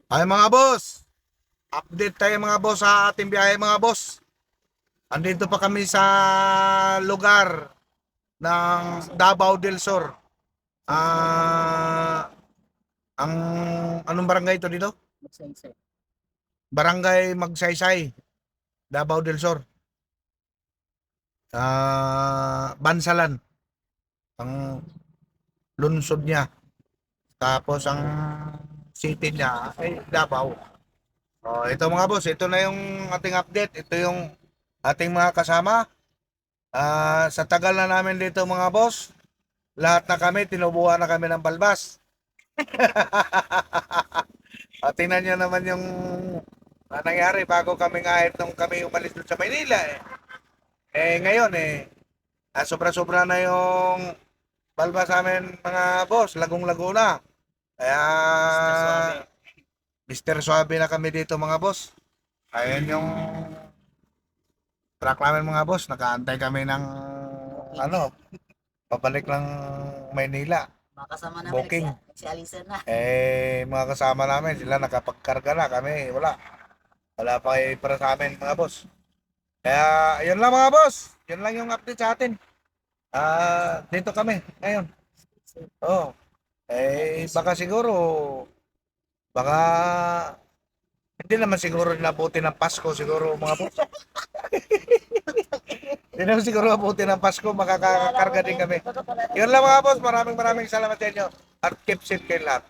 Ay mga boss, update tayo mga boss sa ating biyahe mga boss. Andito pa kami sa lugar ng Davao del Sur. Ah, ang anong barangay ito dito? Magsaysay. Barangay Magsaysay, Davao del Sur. Bansalan ang lungsod niya. Tapos ang city niya ay Davao. Oh, ito mga boss, ito na yung ating update. Ito yung ating mga kasama. Sa tagal na namin dito mga boss, lahat na kami, tinubuhan na kami ng balbas. Tingnan nyo naman yung nangyari bago kami ngahit nung kami umalis dun sa Maynila eh. Ngayon sobra-sobra na yung balbas namin mga boss, lagong-lago na. Kaya Mr. Suave. Mr. Suave na kami dito mga boss. Ayun yung truck namin mga boss, nakaantay kami ng Booking. ano, pabalik ng Maynila. Mga kasama namin, Booking. nagsialisan na. Mga kasama namin, sila nakapagkarga na, kami wala. Wala pa kayo para sa amin mga boss. Kaya, yun lang mga boss. Yun lang yung update sa atin. Dito kami ngayon. Oh, baka siguro, baka hindi naman siguro nabuti ng Pasko siguro mga boss. Hindi naman siguro nabuti ng Pasko, makakakarga din kami. Yun lang mga boss, maraming salamat sa inyo. At keep safe kayo lahat.